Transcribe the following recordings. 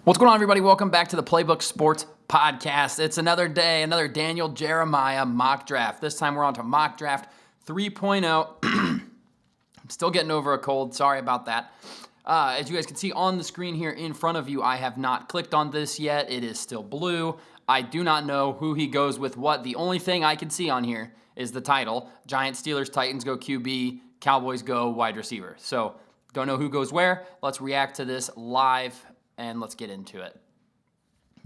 What's going on, everybody? Welcome back to the Playbook Sports Podcast. It's another day, another Daniel Jeremiah mock draft. This time we're on to mock draft 3.0. I'm still getting over a cold. Sorry about that. As you guys can see on the screen here in front of you, I have not clicked on this yet. It is still blue. I do not know who he goes with what. The only thing I can see on here is the title. Giants, Steelers, Titans go QB, Cowboys go wide receiver. So don't know who goes where. Let's react to this live and let's get into it.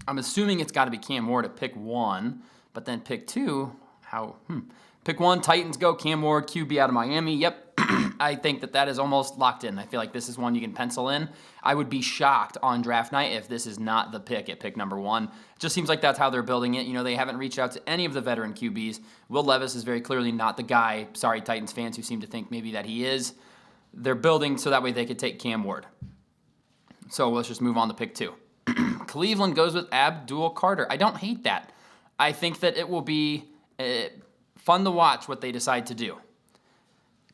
I'm assuming it's got to be Cam Ward at pick 1, but then pick 2, Pick 1, Titans go, Cam Ward, QB out of Miami. Yep, I think that is almost locked in. I feel like this is one you can pencil in. I would be shocked on draft night if this is not the pick at pick number 1. It just seems like that's how they're building it. You know, they haven't reached out to any of the veteran QBs. Will Levis is very clearly not the guy. Sorry, Titans fans who seem to think maybe that he is. They're building so that way they could take Cam Ward. So let's just move on to pick 2. Cleveland goes with Abdul Carter. I don't hate that. I think that it will be fun to watch what they decide to do.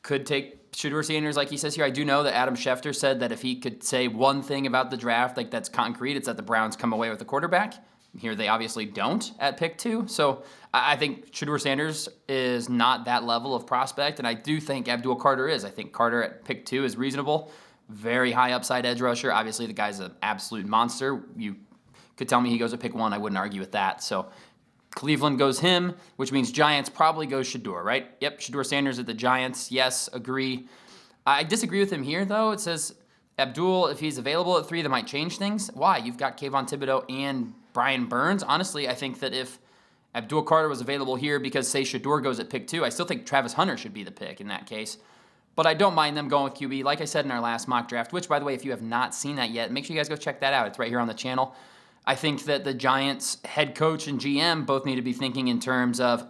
Could take Shedeur Sanders, like he says here. I do know that Adam Schefter said that if he could say one thing about the draft, like that's concrete, it's that the Browns come away with a quarterback. Here they obviously don't at pick 2. So I think Shedeur Sanders is not that level of prospect, and I do think Abdul Carter is. I think Carter at pick 2 is reasonable. Very high upside edge rusher. Obviously, the guy's an absolute monster. You could tell me he goes at pick 1. I wouldn't argue with that. So Cleveland goes him, which means Giants probably goes Shedeur, right? Yep, Shedeur Sanders at the Giants. Yes, agree. I disagree with him here, though. It says Abdul, if he's available at 3, that might change things. Why? You've got Kayvon Thibodeaux and Brian Burns. Honestly, I think that if Abdul Carter was available here because, say, Shedeur goes at pick 2, I still think Travis Hunter should be the pick in that case. But I don't mind them going with QB. Like I said in our last mock draft, which, by the way, if you have not seen that yet, make sure you guys go check that out. It's right here on the channel. I think that the Giants head coach and GM both need to be thinking in terms of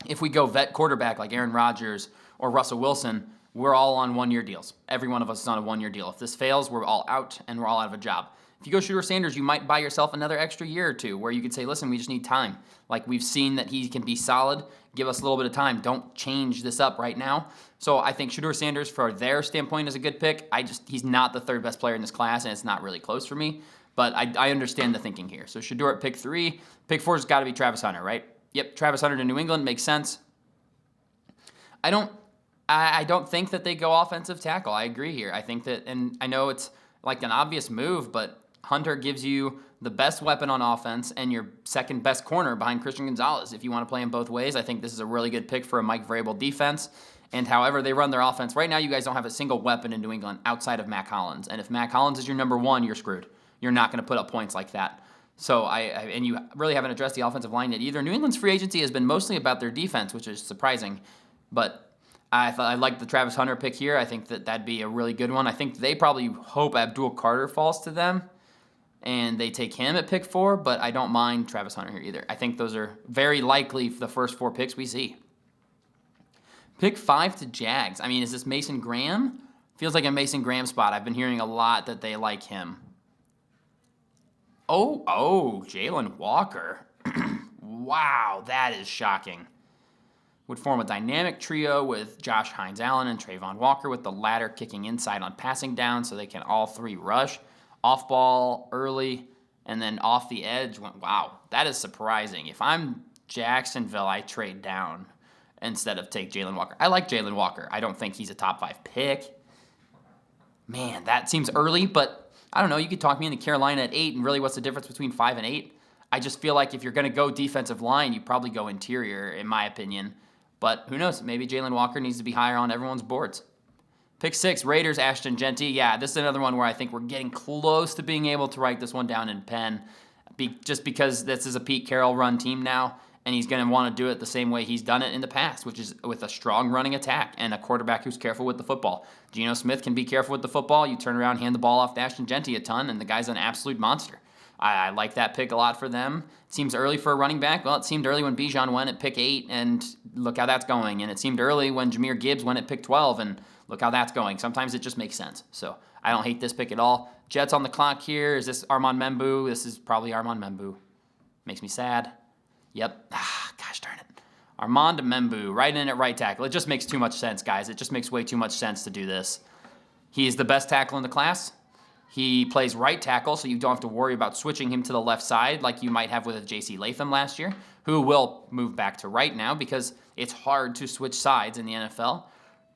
if we go vet quarterback like Aaron Rodgers or Russell Wilson, we're all on one-year deals. Every one of us is on a one-year deal. If this fails, we're all out and we're all out of a job. If you go Shedeur Sanders, you might buy yourself another extra year or two where you could say, listen, we just need time. Like we've seen that he can be solid. Give us a little bit of time. Don't change this up right now. So I think Shedeur Sanders, for their standpoint, is a good pick. He's not the third best player in this class, and it's not really close for me. But I understand the thinking here. So Shedeur at pick 3. Pick 4's got to be Travis Hunter, right? Yep, Travis Hunter to New England makes sense. I don't think that they go offensive tackle. I agree here. I think that, and I know it's like an obvious move, but Hunter gives you the best weapon on offense and your second best corner behind Christian Gonzalez. If you want to play him both ways, I think this is a really good pick for a Mike Vrabel defense. And however they run their offense, right now you guys don't have a single weapon in New England outside of Mac Hollins. And if Mac Hollins is your number 1, you're screwed. You're not going to put up points like that. So and you really haven't addressed the offensive line yet either. New England's free agency has been mostly about their defense, which is surprising. But I like the Travis Hunter pick here. I think that that'd be a really good one. I think they probably hope Abdul Carter falls to them and they take him at pick 4, but I don't mind Travis Hunter here either. I think those are very likely the first 4 picks we see. Pick 5 to Jags. I mean, is this Mason Graham? Feels like a Mason Graham spot. I've been hearing a lot that they like him. Oh, Jalen Walker. Wow, that is shocking. Would form a dynamic trio with Josh Hines-Allen and Trayvon Walker, with the latter kicking inside on passing down so they can all 3 rush. Off ball early, and then off the edge. Wow, that is surprising. If I'm Jacksonville, I trade down instead of take Jalen Walker. I like Jalen Walker. I don't think he's a top 5 pick. Man, that seems early, but I don't know. You could talk me into Carolina at 8, and really what's the difference between 5 and 8? I just feel like if you're going to go defensive line, you probably go interior, in my opinion. But who knows? Maybe Jalen Walker needs to be higher on everyone's boards. Pick 6, Raiders, Ashton Jeanty. Yeah, this is another one where I think we're getting close to being able to write this one down in pen, just because this is a Pete Carroll run team now, and he's going to want to do it the same way he's done it in the past, which is with a strong running attack and a quarterback who's careful with the football. Geno Smith can be careful with the football. You turn around, hand the ball off to Ashton Jeanty a ton, and the guy's an absolute monster. I like that pick a lot for them. It seems early for a running back. Well, it seemed early when Bijan went at pick 8, and look how that's going. And it seemed early when Jahmyr Gibbs went at pick 12, and look how that's going. Sometimes it just makes sense. So I don't hate this pick at all. Jets on the clock here. Is this Armand Membu? This is probably Armand Membu. Makes me sad. Yep. Gosh darn it. Armand Membu, right in at right tackle. It just makes too much sense, guys. It just makes way too much sense to do this. He is the best tackle in the class. He plays right tackle, so you don't have to worry about switching him to the left side like you might have with J.C. Latham last year, who will move back to right now because it's hard to switch sides in the NFL.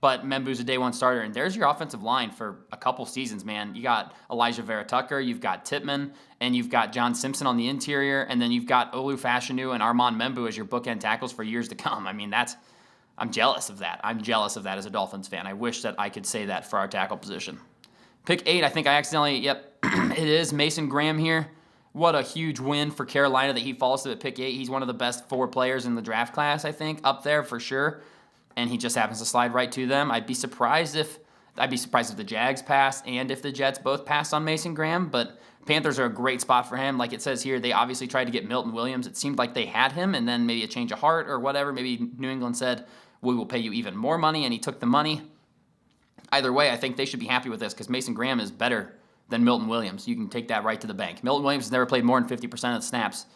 But M'Benbu's a day one starter, and there's your offensive line for a couple seasons, man. You got Elijah Vera Tucker, you've got Tippmann, and you've got John Simpson on the interior, and then you've got Olu Fashanu and Armand M'Benbu as your bookend tackles for years to come. I mean, I'm jealous of that. I'm jealous of that as a Dolphins fan. I wish that I could say that for our tackle position. Pick 8, I think I accidentally, it is Mason Graham here. What a huge win for Carolina that he falls to at pick 8. He's one of the best 4 players in the draft class, I think, up there for sure. And he just happens to slide right to them. I'd be surprised if the Jags pass and if the Jets both pass on Mason Graham, but Panthers are a great spot for him. Like it says here, they obviously tried to get Milton Williams. It seemed like they had him, and then maybe a change of heart or whatever. Maybe New England said, we will pay you even more money, and he took the money. Either way, I think they should be happy with this because Mason Graham is better than Milton Williams. You can take that right to the bank. Milton Williams has never played more than 50% of the snaps.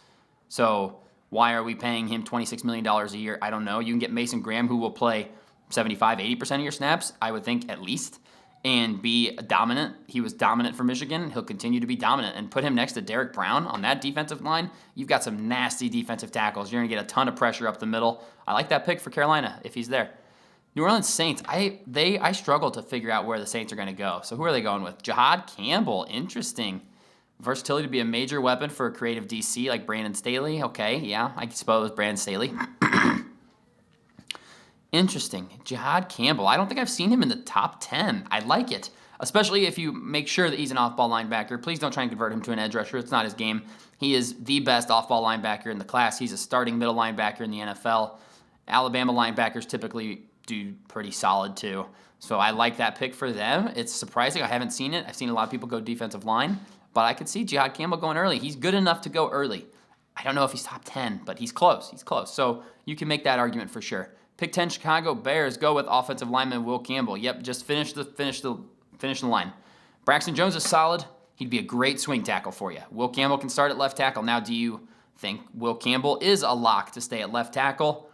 So why are we paying him $26 million a year? I don't know. You can get Mason Graham, who will play 75, 80% of your snaps, I would think at least, and be dominant. He was dominant for Michigan. He'll continue to be dominant. And put him next to Derek Brown on that defensive line. You've got some nasty defensive tackles. You're going to get a ton of pressure up the middle. I like that pick for Carolina if he's there. New Orleans Saints, I struggle to figure out where the Saints are going to go. So who are they going with? Jihad Campbell, interesting. Versatility to be a major weapon for a creative DC like Brandon Staley. Okay, yeah, I suppose Brandon Staley. Interesting. Jihad Campbell. I don't think I've seen him in the top 10. I like it, especially if you make sure that he's an off-ball linebacker. Please don't try and convert him to an edge rusher. It's not his game. He is the best off-ball linebacker in the class. He's a starting middle linebacker in the NFL. Alabama linebackers typically do pretty solid too. So I like that pick for them. It's surprising. I haven't seen it. I've seen a lot of people go defensive line, but I could see Jihad Campbell going early. He's good enough to go early. I don't know if he's top 10, but he's close. He's close. So you can make that argument for sure. Pick 10 Chicago Bears go with offensive lineman Will Campbell. Yep, just finish the line. Braxton Jones is solid. He'd be a great swing tackle for you. Will Campbell can start at left tackle. Now, do you think Will Campbell is a lock to stay at left tackle?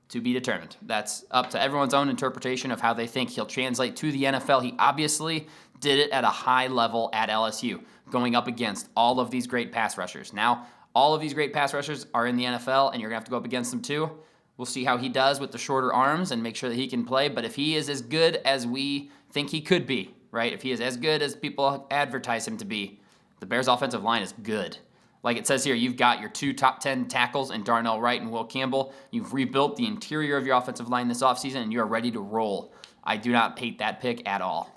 To be determined. That's up to everyone's own interpretation of how they think he'll translate to the NFL. He obviously did it at a high level at LSU, going up against all of these great pass rushers. Now, all of these great pass rushers are in the NFL, and you're going to have to go up against them too. We'll see how he does with the shorter arms and make sure that he can play. But if he is as good as we think he could be, right? If he is as good as people advertise him to be, the Bears' offensive line is good. Like it says here, you've got your 2 top 10 tackles in Darnell Wright and Will Campbell. You've rebuilt the interior of your offensive line this offseason, and you are ready to roll. I do not hate that pick at all.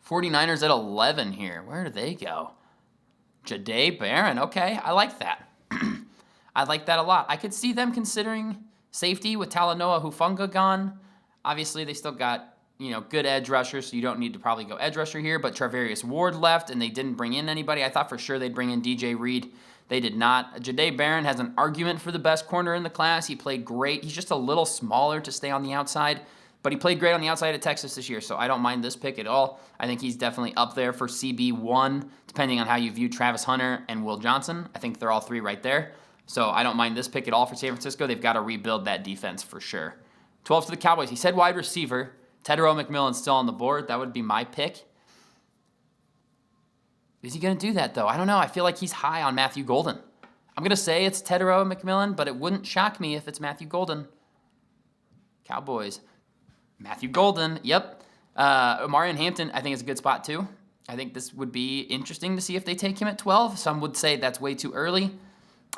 49ers at 11 here. Where do they go? Jahdae Barron. Okay, I like that. I like that a lot. I could see them considering safety with Talanoa Hufanga gone. Obviously, they still got good edge rushers, so you don't need to probably go edge rusher here, but Charvarius Ward left, and they didn't bring in anybody. I thought for sure they'd bring in DJ Reed. They did not. Jahdae Barron has an argument for the best corner in the class. He played great. He's just a little smaller to stay on the outside, but he played great on the outside at Texas this year, so I don't mind this pick at all. I think he's definitely up there for CB1, depending on how you view Travis Hunter and Will Johnson. I think they're all 3 right there, so I don't mind this pick at all for San Francisco. They've got to rebuild that defense for sure. 12 to the Cowboys. He said wide receiver. Tedero McMillan's still on the board. That would be my pick. Is he going to do that, though? I don't know. I feel like he's high on Matthew Golden. I'm going to say it's Tedero McMillan, but it wouldn't shock me if it's Matthew Golden. Cowboys. Matthew Golden. Yep. Omarion Hampton, I think, is a good spot, too. I think this would be interesting to see if they take him at 12. Some would say that's way too early.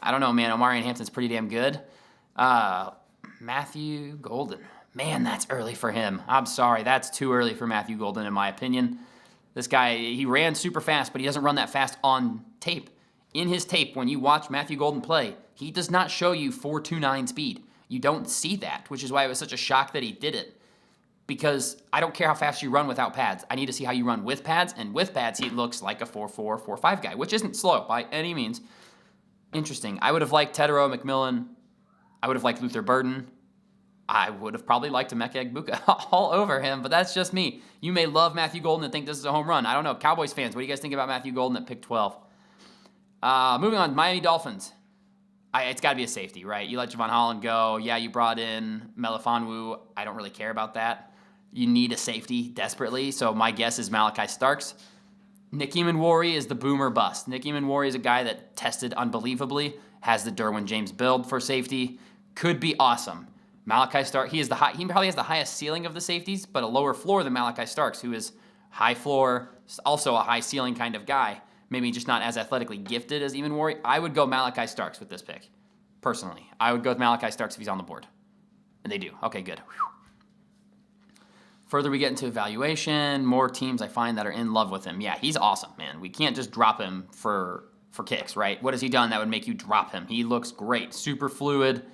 I don't know, man. Omarion Hampton's pretty damn good. Matthew Golden. Man, that's early for him. I'm sorry. That's too early for Matthew Golden, in my opinion. This guy, he ran super fast, but he doesn't run that fast on tape. In his tape, when you watch Matthew Golden play, he does not show you 4.29 speed. You don't see that, which is why it was such a shock that he did it. Because I don't care how fast you run without pads. I need to see how you run with pads, and with pads, he looks like a 4.4, 4.5 guy, which isn't slow by any means. Interesting. I would have liked Tedero McMillan. I would have liked Luther Burden. I would have probably liked Emeka Egbuka all over him, but that's just me. You may love Matthew Golden and think this is a home run. I don't know. Cowboys fans, what do you guys think about Matthew Golden at pick 12? Moving on, Miami Dolphins. It's got to be a safety, right? You let Javon Holland go. Yeah, you brought in Melifonwu. I don't really care about that. You need a safety desperately, so my guess is Malachi Starks. Nick Eamon-Wari is the boomer bust. Nick Eamon-Wari is a guy that tested unbelievably, has the Derwin James build for safety, could be awesome. Malachi Stark, he probably has the highest ceiling of the safeties, but a lower floor than Malachi Starks, who is high floor, also a high ceiling kind of guy. Maybe just not as athletically gifted as Eamon-Wari. I would go Malachi Starks with this pick, personally. I would go with Malachi Starks if he's on the board. And they do. Okay, good. Whew. Further we get into evaluation, more teams I find that are in love with him. Yeah, he's awesome, man. We can't just drop him for kicks, right? What has he done that would make you drop him? He looks great. Super fluid,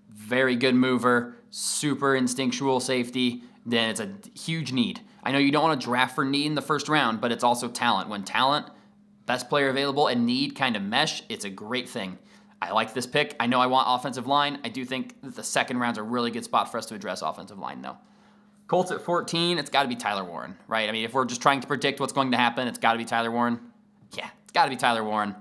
very good mover, super instinctual safety. Then it's a huge need. I know you don't want to draft for need in the first round, but it's also talent. When talent, best player available, and need kind of mesh, it's a great thing. I like this pick. I know I want offensive line. I do think that the second round's a really good spot for us to address offensive line, though. Colts at 14, it's got to be Tyler Warren, right? I mean, if we're just trying to predict what's going to happen, it's got to be Tyler Warren. Yeah, it's got to be Tyler Warren.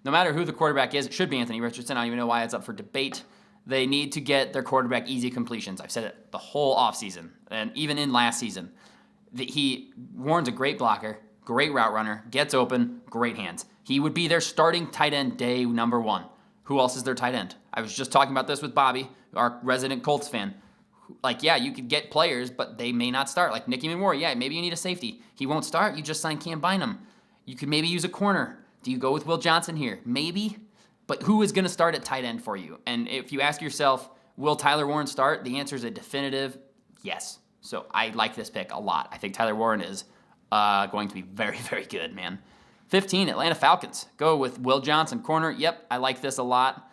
No matter who the quarterback is, it should be Anthony Richardson. I don't even know why it's up for debate. They need to get their quarterback easy completions. I've said it the whole offseason, and even in last season. Warren's a great blocker, great route runner, gets open, great hands. He would be their starting tight end day number one. Who else is their tight end? I was just talking about this with Bobby, our resident Colts fan. Like, yeah, you could get players, but they may not start. Like Nick Eamon-Wari, yeah, maybe you need a safety. He won't start. You just signed Cam Bynum. You could maybe use a corner. Do you go with Will Johnson here? Maybe. But who is going to start at tight end for you? And if you ask yourself, will Tyler Warren start? The answer is a definitive yes. So I like this pick a lot. I think Tyler Warren is going to be very, very good, man. 15, Atlanta Falcons. Go with Will Johnson, corner. Yep, I like this a lot.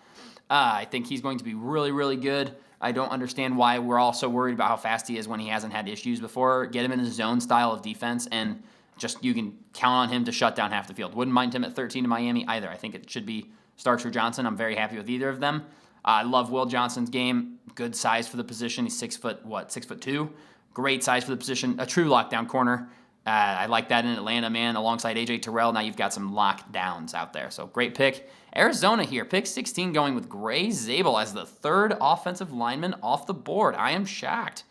I think he's going to be really, really good. I don't understand why we're all so worried about how fast he is when he hasn't had issues before. Get him in a zone style of defense, and just you can count on him to shut down half the field. Wouldn't mind him at 13 in Miami either. I think it should be Starks or Johnson. I'm very happy with either of them. I love Will Johnson's game. Good size for the position. He's 6'2". Great size for the position. A true lockdown corner. I like that in Atlanta, man, alongside A.J. Terrell. Now you've got some lockdowns out there. So great pick. Arizona here, pick 16 going with Gray Zabel as the third offensive lineman off the board. I am shocked.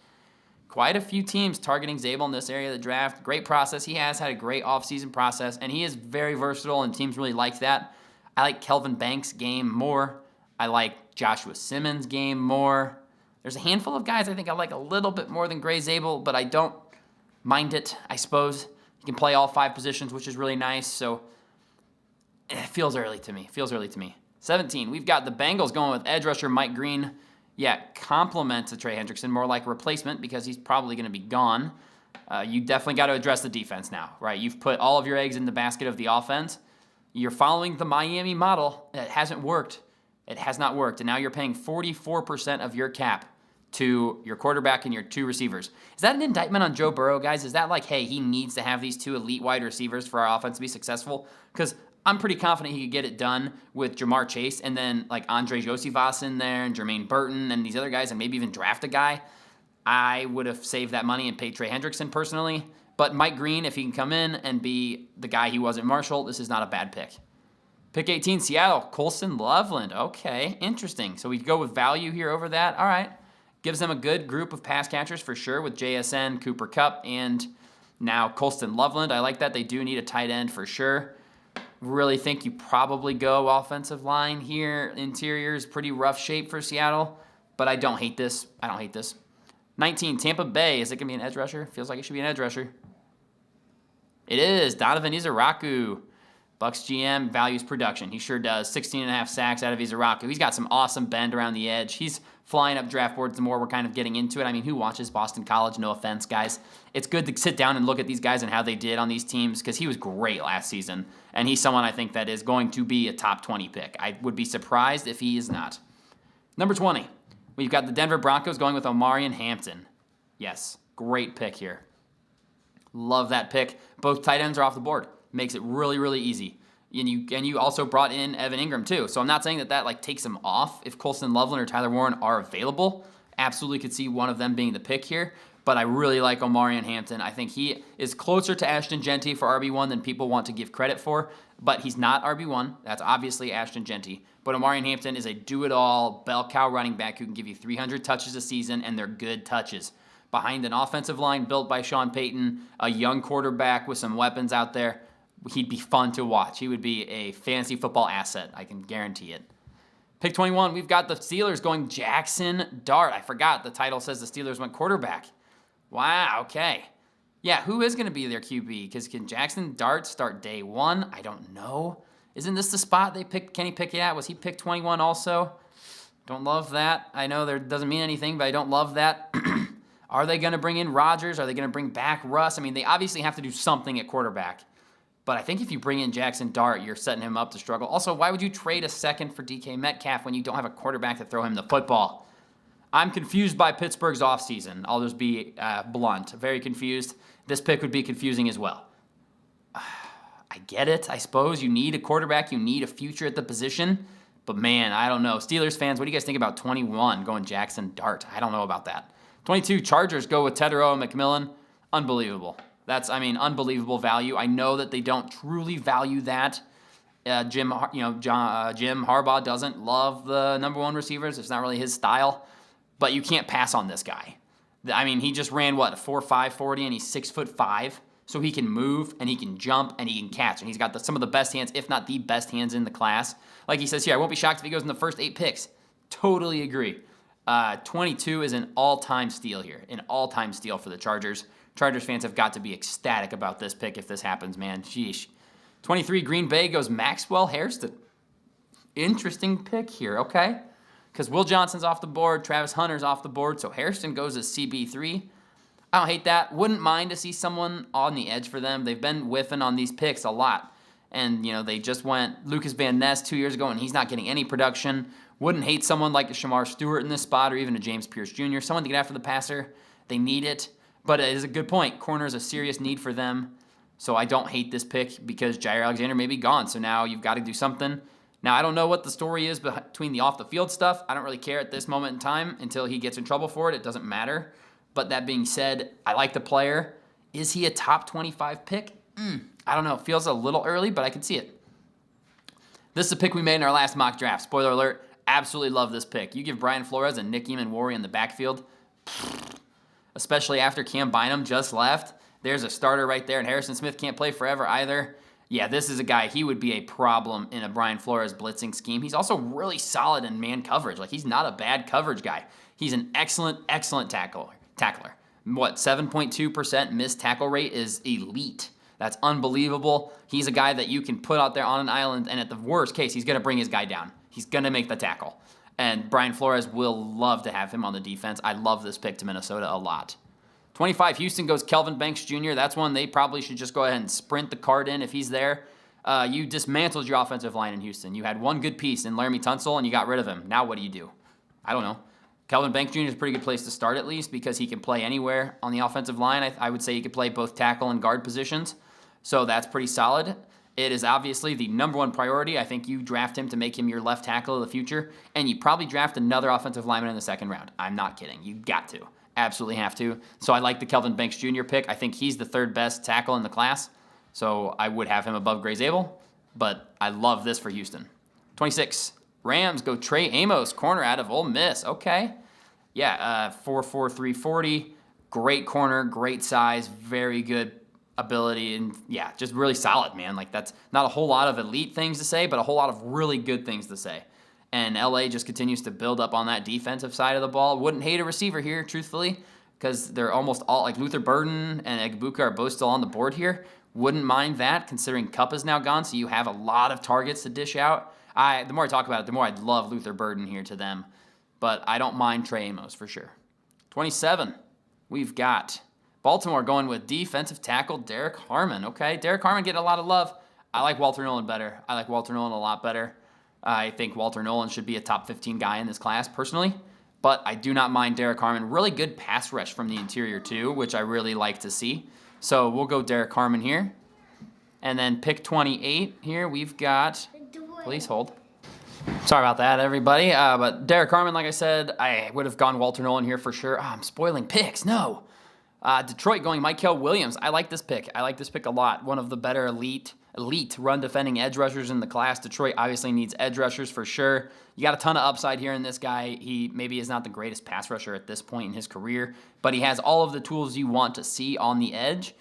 Quite a few teams targeting Zabel in this area of the draft. Great process. He has had a great offseason process, and he is very versatile, and teams really like that. I like Kelvin Banks' game more. I like Joshua Simmons' game more. There's a handful of guys I think I like a little bit more than Gray Zabel, but I don't mind it, I suppose. He can play all 5 positions, which is really nice, so it feels early to me. 17, we've got the Bengals going with edge rusher Mike Green. Yeah, compliment to Trey Hendrickson, more like replacement because he's probably going to be gone. You definitely got to address the defense now, right? You've put all of your eggs in the basket of the offense. You're following the Miami model. It hasn't worked. It has not worked, and now you're paying 44% of your cap to your quarterback and your 2 receivers. Is that an indictment on Joe Burrow, guys? Is that like, hey, he needs to have these 2 elite wide receivers for our offense to be successful? Because I'm pretty confident he could get it done with Jamar Chase and then like Andre Josivas in there and Jermaine Burton and these other guys and maybe even draft a guy. I would have saved that money and paid Trey Hendrickson personally. But Mike Green, if he can come in and be the guy he was at Marshall, this is not a bad pick. Pick 18, Seattle, Colston Loveland. Okay, interesting. So we go with value here over that. All right. Gives them a good group of pass catchers for sure with JSN, Cooper Kupp, and now Colston Loveland. I like that. They do need a tight end for sure. Really think you probably go offensive line here. Interior is pretty rough shape for Seattle, but I don't hate this. 19, Tampa Bay. Is it going to be an edge rusher? Feels like it should be an edge rusher. It is. Donovan Izaraku. Bucks GM values production. He sure does. 16.5 sacks out of Izaraku. He's got some awesome bend around the edge. He's flying up draft boards the more we're kind of getting into it. I mean, who watches Boston College? No offense, guys. It's good to sit down and look at these guys and how they did on these teams because he was great last season, and he's someone I think that is going to be a top 20 pick. I would be surprised if he is not. Number 20, we've got the Denver Broncos going with Omarion Hampton. Yes, great pick here. Love that pick. Both tight ends are off the board. Makes it really, really easy. And you also brought in Evan Ingram too. So I'm not saying that like takes him off if Colston Loveland or Tyler Warren are available. Absolutely could see one of them being the pick here. But I really like Omarion Hampton. I think he is closer to Ashton Jeanty for RB1 than people want to give credit for. But he's not RB1. That's obviously Ashton Jeanty. But Omarion Hampton is a do-it-all, bell cow running back who can give you 300 touches a season, and they're good touches. Behind an offensive line built by Sean Payton, a young quarterback with some weapons out there. he'd be fun to watch. He would be a fantasy football asset. I can guarantee it. Pick 21, we've got the Steelers going Jackson Dart. I forgot the title says the Steelers went quarterback. Wow, okay. Yeah, who is going to be their QB? Because can Jackson Dart start day one? I don't know. Isn't this the spot they picked Kenny Pickett at? Was he picked 21 also? Don't love that. I know there doesn't mean anything, but I don't love that. Are they going to bring in Rodgers? Are they going to bring back Russ? I mean, they obviously have to do something at quarterback. But I think if you bring in Jackson Dart, you're setting him up to struggle. Also, why would you trade a second for DK Metcalf when you don't have a quarterback to throw him the football? I'm confused by Pittsburgh's offseason. I'll just be blunt. Very confused. This pick would be confusing as well. I get it, I suppose. You need a quarterback. You need a future at the position. But, man, I don't know. Steelers fans, what do you guys think about 21 going Jackson Dart? I don't know about that. 22, Chargers go with Tetairoa McMillan. Unbelievable. That's, unbelievable value. I know that they don't truly value that. Jim Harbaugh doesn't love the number one receivers. It's not really his style. But you can't pass on this guy. He just ran, a 4.5 40, and he's 6'5". So he can move, and he can jump, and he can catch. And he's got some of the best hands, if not the best hands in the class. Like he says here, I won't be shocked if he goes in the first 8 picks. Totally agree. 22 is an all-time steal here. An all-time steal for the Chargers. Chargers fans have got to be ecstatic about this pick if this happens, man. Sheesh. 23, Green Bay goes Maxwell Hairston. Interesting pick here, okay? Because Will Johnson's off the board, Travis Hunter's off the board, so Hairston goes as CB3. I don't hate that. Wouldn't mind to see someone on the edge for them. They've been whiffing on these picks a lot. And, they just went Lucas Van Ness 2 years ago, and he's not getting any production. Wouldn't hate someone like a Shamar Stewart in this spot or even a James Pierce Jr., someone to get after the passer. They need it. But it is a good point. Corner is a serious need for them. So I don't hate this pick because Jair Alexander may be gone. So now you've got to do something. Now, I don't know what the story is between the off-the-field stuff. I don't really care at this moment in time until he gets in trouble for it. It doesn't matter. But that being said, I like the player. Is he a top 25 pick? I don't know. It feels a little early, but I can see it. This is a pick we made in our last mock draft. Spoiler alert, absolutely love this pick. You give Brian Flores and Nick Eamon-Warry in the backfield, especially after Cam Bynum just left. There's a starter right there, and Harrison Smith can't play forever either. Yeah, this is a guy, he would be a problem in a Brian Flores blitzing scheme. He's also really solid in man coverage. Like, he's not a bad coverage guy. He's an excellent tackler. 7.2% missed tackle rate is elite. That's unbelievable. He's a guy that you can put out there on an island, and at the worst case, he's going to bring his guy down. He's going to make the tackle. And Brian Flores will love to have him on the defense. I love this pick to Minnesota a lot. 25, Houston goes Kelvin Banks Jr. That's one they probably should just go ahead and sprint the card in if he's there. You dismantled your offensive line in Houston. You had one good piece in Laramie Tunsil, and you got rid of him. Now what do? I don't know. Kelvin Banks Jr. is a pretty good place to start at least because he can play anywhere on the offensive line. I would say he could play both tackle and guard positions. So that's pretty solid. It is obviously the number one priority. I think you draft him to make him your left tackle of the future, and you probably draft another offensive lineman in the second round. I'm not kidding. You got to. Absolutely have to. So I like the Kelvin Banks Jr. pick. I think he's the third best tackle in the class. So I would have him above Grey Zabel, but I love this for Houston. 26, Rams go Trey Amos, corner out of Ole Miss. Okay. Yeah, 4.4 340. Great corner, great size, very good ability, and yeah, just really solid, man. Like, that's not a whole lot of elite things to say, but a whole lot of really good things to say. And LA just continues to build up on that defensive side of the ball. Wouldn't hate a receiver here, truthfully, because they're almost all, like Luther Burden and Egbuka are both still on the board here. Wouldn't mind that, considering Kupp is now gone, so you have a lot of targets to dish out. The more I talk about it, the more I'd love Luther Burden here to them. But I don't mind Trey Amos for sure. 27, we've got Baltimore going with defensive tackle Derek Harmon. Okay, Derek Harmon getting a lot of love. I like Walter Nolan better. I like Walter Nolan a lot better. I think Walter Nolan should be a top 15 guy in this class personally. But I do not mind Derek Harmon. Really good pass rush from the interior too, which I really like to see. So we'll go Derek Harmon here. And then pick 28 here, we've got, please hold. Sorry about that, everybody. But Derek Harmon, like I said, I would have gone Walter Nolan here for sure. Oh, I'm spoiling picks. No. Detroit going Mykel Williams. I like this pick. I like this pick a lot. One of the better elite run-defending edge rushers in the class. Detroit obviously needs edge rushers for sure. You got a ton of upside here in this guy. He maybe is not the greatest pass rusher at this point in his career, but he has all of the tools you want to see on the edge.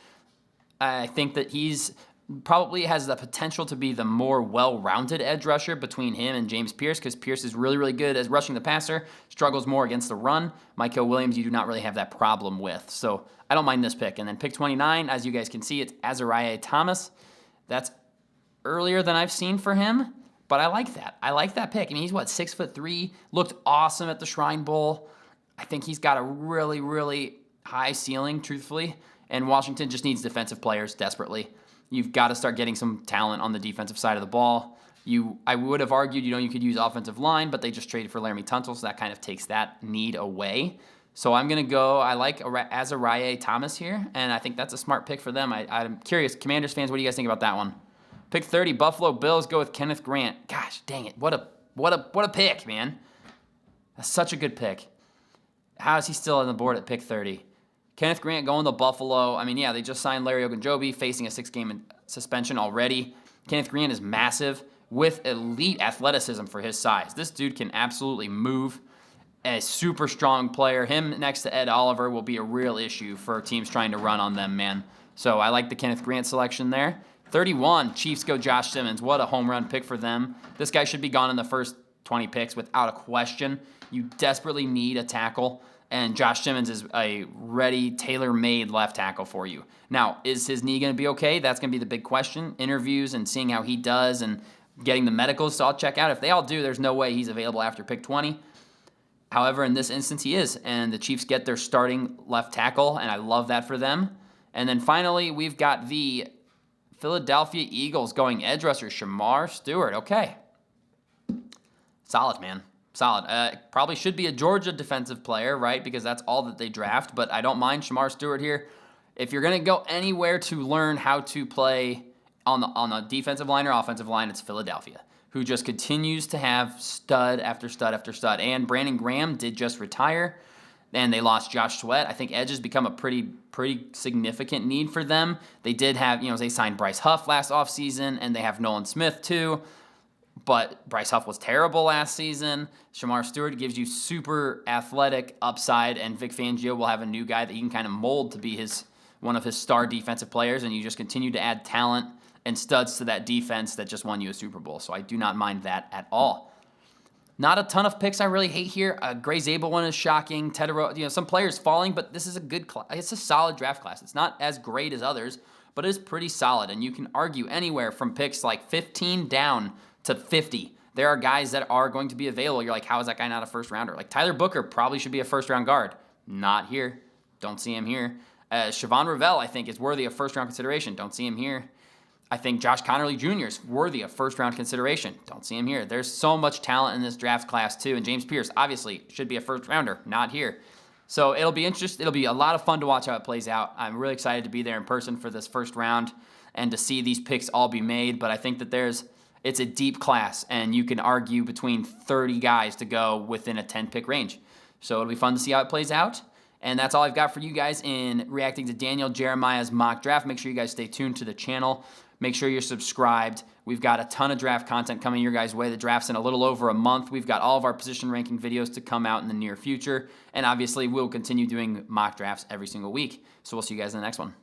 I think that he's probably has the potential to be the more well-rounded edge rusher between him and James Pierce, because Pierce is really, really good as rushing the passer, struggles more against the run. Mykel Williams, you do not really have that problem with. So I don't mind this pick. And then pick 29, as you guys can see, it's Azareye'h Thomas. That's earlier than I've seen for him, but I like that. I like that pick. I mean, he's 6'3", looked awesome at the Shrine Bowl. I think he's got a really, really high ceiling, truthfully, and Washington just needs defensive players desperately. You've got to start getting some talent on the defensive side of the ball. I would have argued, you could use offensive line, but they just traded for Laramie Tunsil, so that kind of takes that need away. So I'm going to go, I like Azareye'h Thomas here, and I think that's a smart pick for them. I'm curious, Commanders fans, what do you guys think about that one? Pick 30, Buffalo Bills go with Kenneth Grant. Gosh, dang it. What a pick, man. That's such a good pick. How is he still on the board at pick 30? Kenneth Grant going to Buffalo. I mean, yeah, they just signed Larry Ogunjobi, facing a 6-game suspension already. Kenneth Grant is massive with elite athleticism for his size. This dude can absolutely move. A super strong player. Him next to Ed Oliver will be a real issue for teams trying to run on them, man. So I like the Kenneth Grant selection there. 31, Chiefs go Josh Simmons. What a home run pick for them. This guy should be gone in the first 20 picks without a question. You desperately need a tackle, and Josh Simmons is a ready, tailor-made left tackle for you. Now, is his knee going to be okay? That's going to be the big question. Interviews and seeing how he does and getting the medicals to all check out. If they all do, there's no way he's available after pick 20. However, in this instance, he is, and the Chiefs get their starting left tackle, and I love that for them. And then finally, we've got the Philadelphia Eagles going edge rusher Shemar Stewart. Okay. Solid, man. Solid. Probably should be a Georgia defensive player, right? Because that's all that they draft. But I don't mind Shemar Stewart here. If you're going to go anywhere to learn how to play on the defensive line or offensive line, it's Philadelphia, who just continues to have stud after stud after stud. And Brandon Graham did just retire, and they lost Josh Sweat. I think edge has become a pretty significant need for them. They did have, they signed Bryce Huff last offseason, and they have Nolan Smith too. But Bryce Huff was terrible last season. Shemar Stewart gives you super athletic upside, and Vic Fangio will have a new guy that he can kind of mold to be one of his star defensive players, and you just continue to add talent and studs to that defense that just won you a Super Bowl. So I do not mind that at all. Not a ton of picks I really hate here. Gray Zabel one is shocking. Tedero, some players falling, but this is a good class. It's a solid draft class. It's not as great as others, but it is pretty solid, and you can argue anywhere from picks like 15 down to 50. There are guys that are going to be available. You're like, how is that guy not a first rounder? Like Tyler Booker probably should be a first round guard. Not here. Don't see him here. Siobhan Revell, I think, is worthy of first round consideration. Don't see him here. I think Josh Connerly Jr. is worthy of first round consideration. Don't see him here. There's so much talent in this draft class too. And James Pierce obviously should be a first rounder. Not here. So it'll be interesting. It'll be a lot of fun to watch how it plays out. I'm really excited to be there in person for this first round and to see these picks all be made. But I think that it's a deep class, and you can argue between 30 guys to go within a 10-pick range. So it'll be fun to see how it plays out. And that's all I've got for you guys in reacting to Daniel Jeremiah's mock draft. Make sure you guys stay tuned to the channel. Make sure you're subscribed. We've got a ton of draft content coming your guys' way. The draft's in a little over a month. We've got all of our position ranking videos to come out in the near future. And obviously, we'll continue doing mock drafts every single week. So we'll see you guys in the next one.